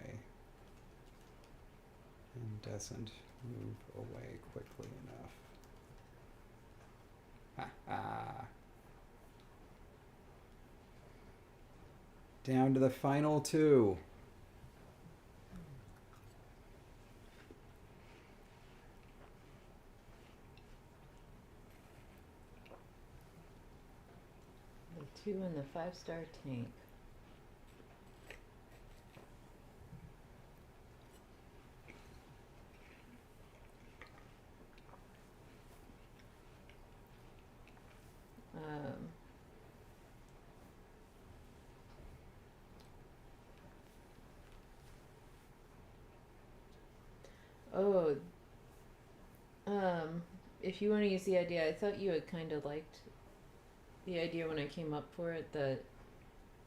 and doesn't move away quickly enough. Ha ha! Down to the final two. The 2 and the 5-star tank. Oh, if you want to use the idea, I thought you had kind of liked the idea when I came up for it that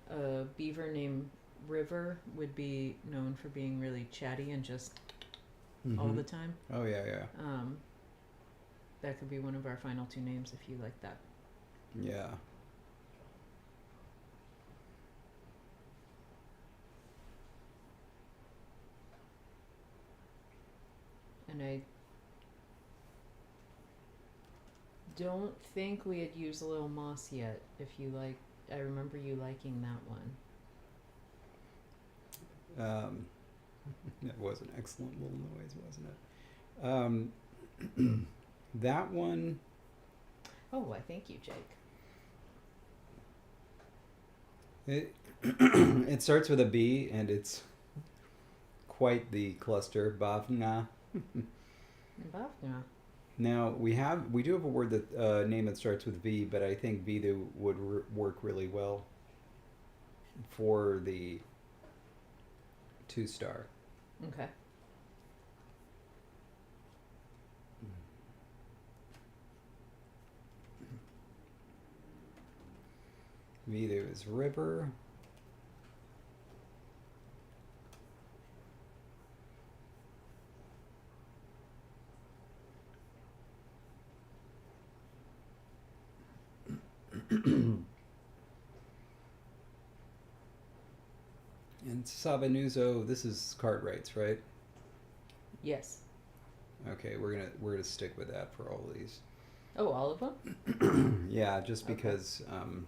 a beaver named River would be known for being really chatty and just all the time. Oh yeah, yeah. That could be one of our final 2 names if you like that. Yeah. And I don't think we had used Little Moss yet. If you like, I remember you liking that one. That was an excellent little noise, wasn't it? That one. Oh, why thank you, Jake. It it starts with a B, and it's quite the cluster. Bavna. Bavna. Now we do have a word that name that starts with V, but I think Vidu would work really well for the 2-star. Okay. Vidu is river. And Sabanuzo, this is card rights, right? Yes. Okay, we're gonna stick with that for all of these. Oh, all of them? Yeah, just Okay. because mm,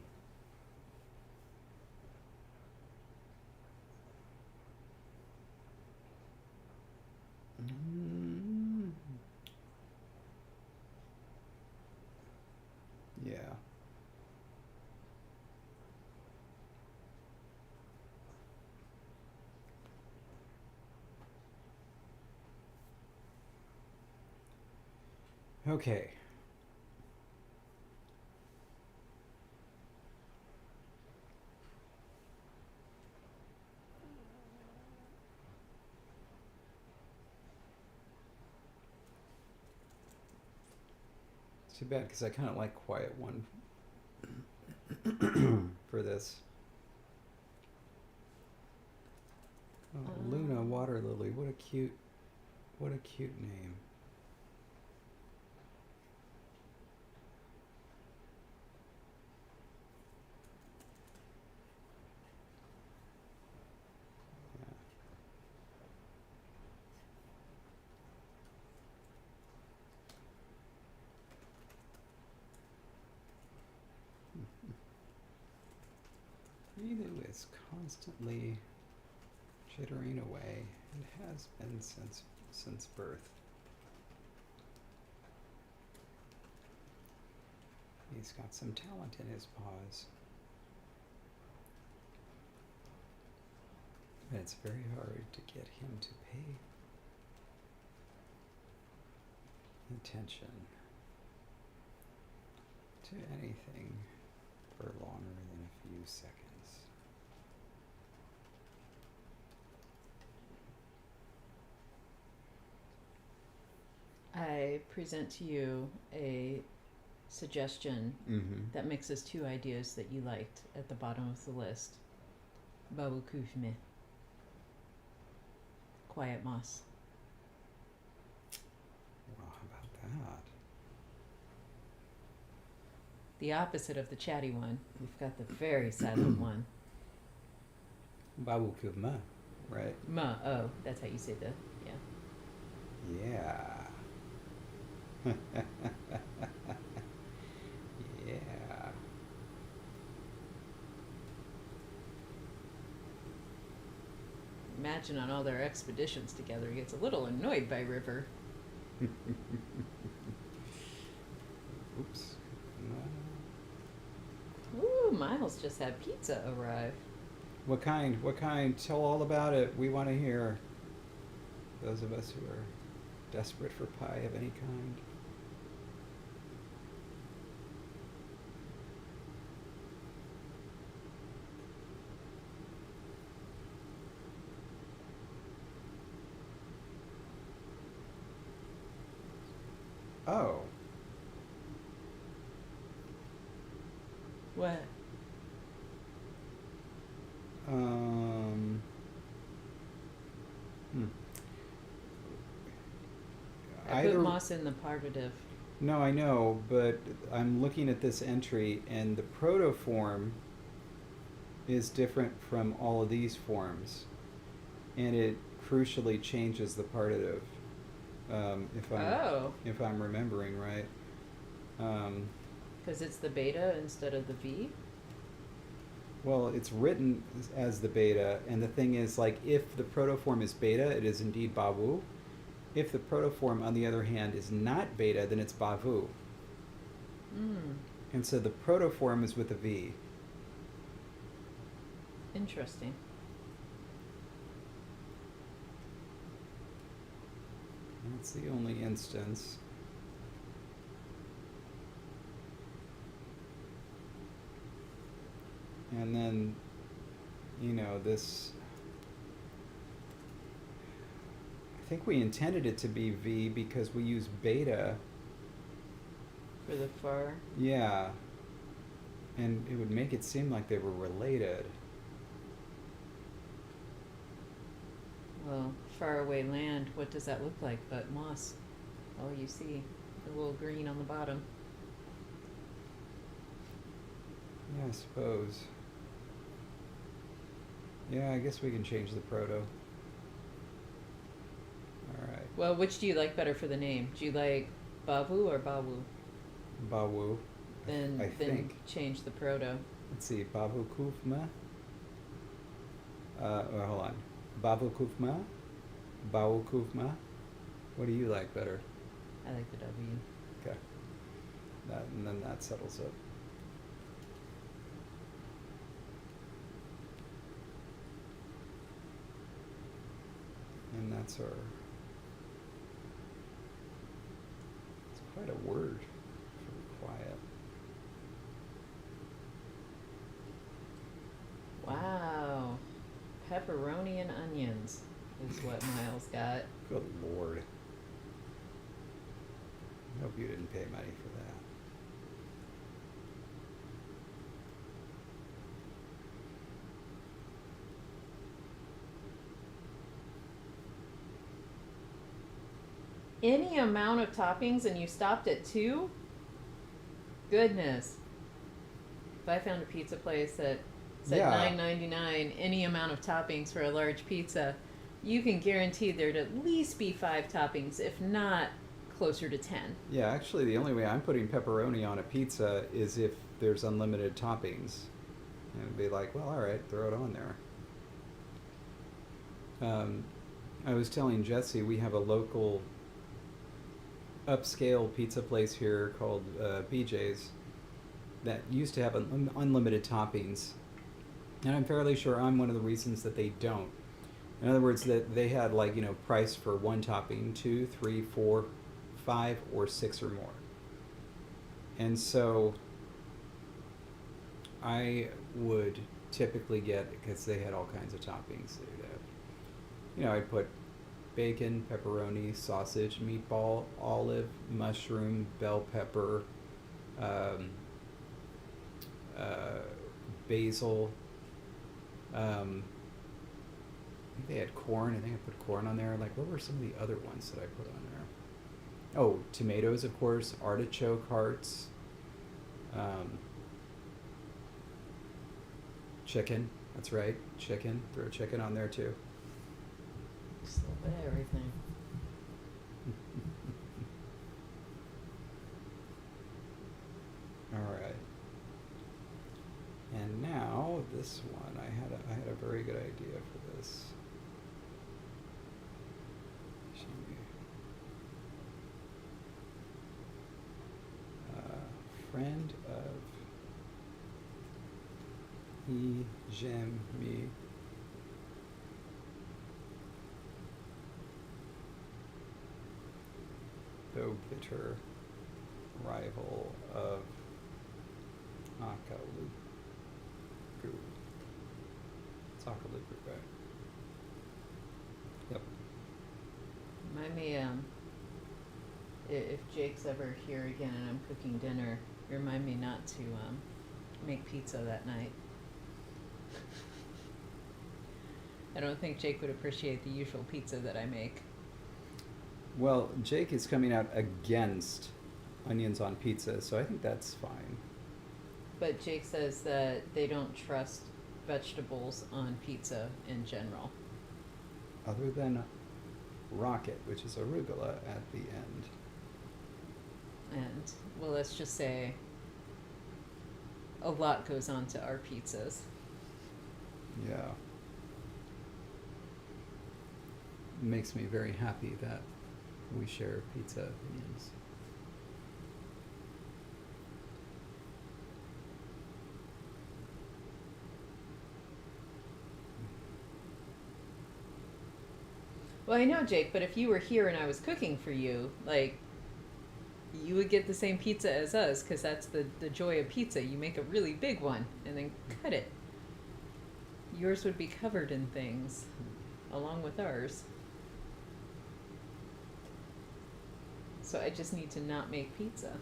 yeah. Okay. It's too bad because I kind of like quiet one for this. Oh, Luna Water Lily, what a cute name. Rilu is constantly chittering away and has been since birth. He's got some talent in his paws. But it's very hard to get him to pay attention to anything for longer than a few seconds. I present to you a suggestion that mixes two ideas that you liked at the bottom of the list. Babu Kufme. Quiet moss. Well, how about that? The opposite of the chatty one. We've got the very silent one. Babu Kuvma, right? Ma. Oh, that's how you say the. Yeah. Yeah. Yeah. Imagine on all their expeditions together, he gets a little annoyed by River. Oops. Ooh, Miles just had pizza arrive. What kind? What kind? Tell all about it. We want to hear. Those of us who are desperate for pie of any kind. Oh. What? Hmm. I put moss in the partitive. No, I know, but I'm looking at this entry, and the protoform is different from all of these forms, and it crucially changes the partitive. If I'm remembering right. Because it's the beta instead of the V? Well, it's written as the beta, and the thing is, like, if the protoform is beta, it is indeed Babu. If the protoform, on the other hand, is not beta, then it's Bavu. And so the protoform is with a V. Interesting. That's the only instance. And then, this... I think we intended it to be V because we use beta. For the far? Yeah. And it would make it seem like they were related. Well, faraway land, what does that look like but moss? All you see, the little green on the bottom. Yeah, I suppose. Yeah, I guess we can change the proto. Alright. Well, which do you like better for the name? Do you like Bavu or Bawu? Bawu. Then I think. change the proto. Let's see. Bavu Kufma. Well, hold on. Bavu Kufma. Bawu Kufma. What do you like better? I like the W. Okay. And then that settles it. And that's our. It's quite a word for quiet. Wow. Pepperoni and onions is what Miles got. Good Lord. I hope you didn't pay money for that. Any amount of toppings and you stopped at 2? Goodness. If I found a pizza place that said Yeah. $9.99, any amount of toppings for a large pizza, you can guarantee there'd at least be 5 toppings, if not closer to 10. Yeah, actually, the only way I'm putting pepperoni on a pizza is if there's unlimited toppings. And it'd be like, well, all right, throw it on there. I was telling Jesse we have a local upscale pizza place here called BJ's that used to have unlimited toppings. And I'm fairly sure I'm one of the reasons that they don't. In other words, that they had like, price for 1 topping, 2, 3, 4, 5, or 6 or more. And so I would typically get, because they had all kinds of toppings, they'd have, I'd put bacon, pepperoni, sausage, meatball, olive, mushroom, bell pepper, basil. I think they had corn. I think I put corn on there. Like, what were some of the other ones that I put on there? Oh, tomatoes, of course, artichoke hearts, chicken. That's right, chicken. Throw chicken on there too. Just a little bit of everything. All right. And now this one, I had a very good idea for this. Friend of he, Jem, me. Though bitter rival of Akaluku. It's Akaluku, right? Yep. Remind me, if Jake's ever here again and I'm cooking dinner, remind me not to make pizza that night. I don't think Jake would appreciate the usual pizza that I make. Well, Jake is coming out against onions on pizza, so I think that's fine. But Jake says that they don't trust vegetables on pizza in general. Other than rocket, which is arugula at the end. And, well, let's just say a lot goes on to our pizzas. Yeah. It makes me very happy that we share pizza opinions. Well, I know, Jake, but if you were here and I was cooking for you, like, you would get the same pizza as us, because that's the joy of pizza. You make a really big one and then cut it. Yours would be covered in things, along with ours. So I just need to not make pizza.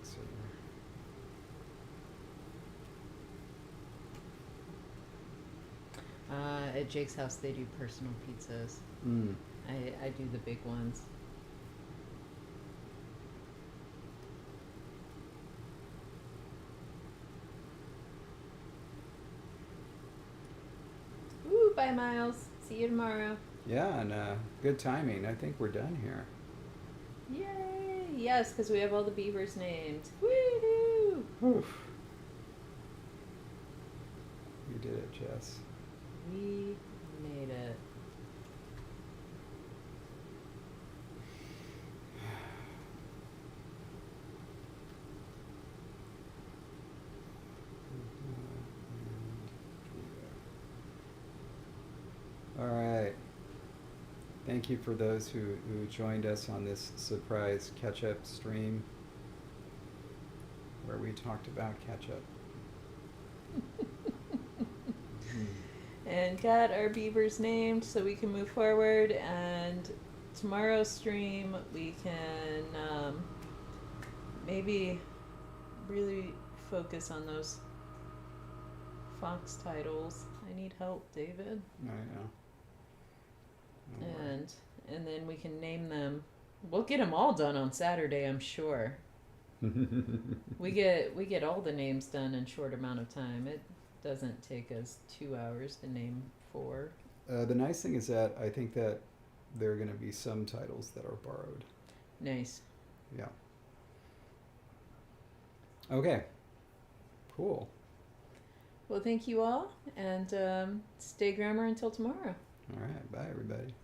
So, At Jake's house, they do personal pizzas. mm. I do the big ones. Ooh, bye, Miles. See you tomorrow. Yeah, and good timing. I think we're done here. Yay! Yes, because we have all the beavers named. Woohoo! Oof. You did it, Jess. We made it. All right. Thank you for those who joined us on this surprise catch-up stream where we talked about catch-up. And got our beavers named so we can move forward. And tomorrow's stream, we can maybe really focus on those fox titles. I need help, David. I know. Don't worry. And then we can name them. We'll get them all done on Saturday, I'm sure. We get all the names done in short amount of time. It doesn't take us 2 hours to name 4. The nice thing is that I think that there are going to be some titles that are borrowed. Nice. Yeah. Okay. Cool. Well, thank you all, and stay grammar until tomorrow. All right. Bye, everybody.